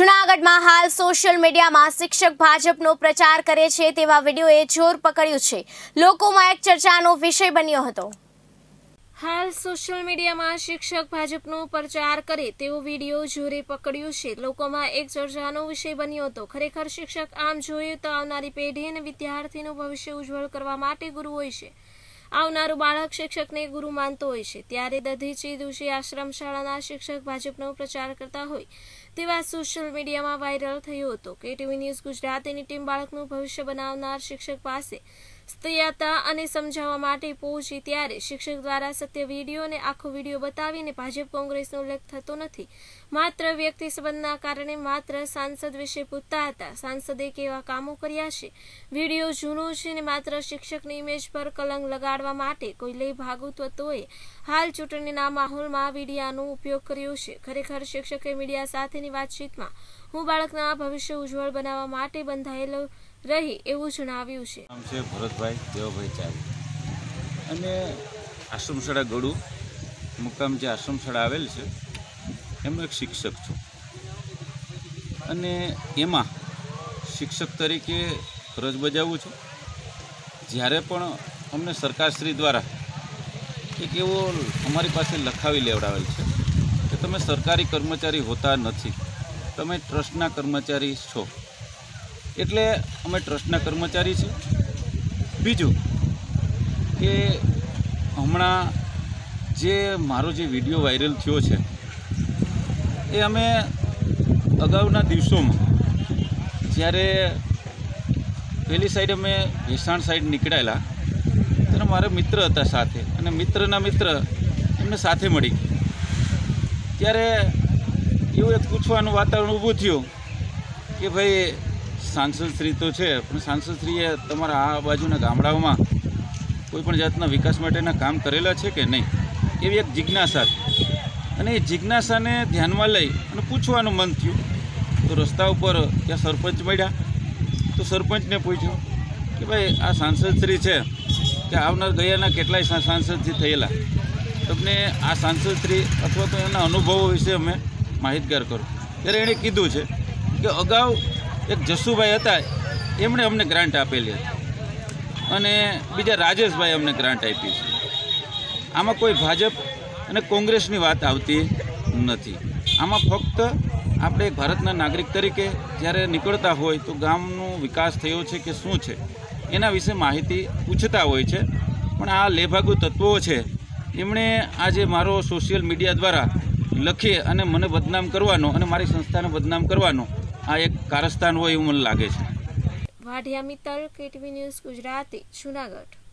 જૂનાગઢમાં હાલ સોશિયલ મીડિયામાં શિક્ષક ભાજપનો પ્રચાર કરે છે તેવા વિડીયોએ જોર પકડ્યું છે. લોકોમાં એક ચર્ચાનો વિષય બન્યો હતો. હાલ સોશિયલ મીડિયામાં શિક્ષક ભાજપનો પ્રચાર કરે તેવો વિડીયો જોરે પકડ્યું છે. લોકોમાં એક ચર્ચાનો વિષય બન્યો હતો. ખરેખર શિક્ષક આમ જોઈએ તો આવનારી પેઢી અને વિદ્યાર્થીનું ભવિષ્ય ઉજ્જવળ કરવા માટે ગુરુ હોય છે. આવનારું બાળક શિક્ષકને ગુરુ માનતો હોય છે. ત્યારે દધીચી દુષી આશ્રમ શાળાના શિક્ષક ભાજપનો પ્રચાર કરતા હોય તેવા સોશિયલ મીડિયામાં વાયરલ થયો હતો. KTV ન્યૂઝ ગુજરાતીની ટીમ બાળકનું ભવિષ્ય બનાવનાર શિક્ષક પાસે સ્થિરતા અને સમજાવવા માટે પહોંચી ત્યારે શિક્ષક દ્વારા સત્ય વિડીયો અને આખો વિડીયો બતાવીને ભાજપ કોંગ્રેસનો ઉલ્લેખ થતો નથી. માત્ર વ્યક્તિ સંબંધના કારણે માત્ર સાંસદ વિશે પૂછતા હતા. સાંસદે કેવા કામો કર્યા છે, વિડીયો જૂનો છે અને માત્ર શિક્ષકની ઇમેજ પર કલંક લગાડવા માટે કોઈ લેભાગુ તત્વોએ હાલ ચૂંટણીના માહોલમાં મીડિયાનો ઉપયોગ કર્યો છે. ખરેખર શિક્ષકે મીડિયા સાથેની વાતચીતમાં હું બાળકના ભવિષ્ય ઉજ્જવળ બનાવવા માટે બંધાયેલો રહી એવું જણાવ્યું છે. નામ છે ભરતભાઈ દેવભાઈ ચારી અને આશ્રમશાળા ગળું મુકામ જે આશ્રમશાળા આવેલ છે એમનો એક શિક્ષક છું અને એમાં શિક્ષક તરીકે ફરજ બજાવું છું. જ્યારે પણ અમને સરકારશ્રી દ્વારા એક એવો અમારી પાસે લખાવી લેવડાવેલ છે કે તમે સરકારી કર્મચારી હોતા નથી, તમે ટ્રસ્ટના કર્મચારી છો. એટલે અમે ટ્રસ્ટના કર્મચારી છીએ. બીજું કે હમણાં જે મારો જે વિડીયો વાયરલ થયો છે એ અમે અગાઉના દિવસોમાં જ્યારે પહેલી સાઈડ અમે ભેસાણ સાઈડ નીકળેલા ત્યારે મારા મિત્ર હતા સાથે અને મિત્રના મિત્ર એમને સાથે મળી ત્યારે એવું એક પૂછવાનું વાતાવરણ ઊભું થયું કે ભાઈ સાંસદશ્રી તો છે પણ સાંસદશ્રીએ તમારા આ બાજુના ગામડાઓમાં કોઈ પણ જાતના વિકાસ માટેના કામ કરેલા છે કે નહીં, એવી એક જિજ્ઞાસા અને એ જિજ્ઞાસાને ધ્યાનમાં લઈ અને પૂછવાનું મન થયું. તો રસ્તા ઉપર ત્યાં સરપંચ મળ્યા તો સરપંચને પૂછ્યું કે ભાઈ આ સાંસદશ્રી છે કે આવનાર ગયાના કેટલાય સાંસદશ્રી થયેલા, તમને આ સાંસદશ્રી અથવા તો એના અનુભવો વિશે અમે માહિતગાર કરો. ત્યારે એણે કીધું છે કે અગાઉ એક જસુભાઈ હતા એમણે અમને ગ્રાન્ટ આપેલી હતી અને બીજા રાજેશભાઈ અમને ગ્રાન્ટ આપી છે. આમાં કોઈ ભાજપ અને કોંગ્રેસની વાત આવતી નથી. આમાં ફક્ત આપણે એક ભારતના નાગરિક તરીકે જ્યારે નીકળતા હોય તો ગામનો વિકાસ થયો છે કે શું છે એના વિશે માહિતી પૂછતા હોય છે. પણ આ લેભાગુ તત્વો છે એમણે આજે મારો સોશિયલ મીડિયા દ્વારા લખી અને મને બદનામ કરવાનો અને મારી સંસ્થાને બદનામ કરવાનો આ એક કારસ્તાન હોય એવું મને લાગે છે. Vadhiya Mittal, KTV news Gujarati, Junagadh.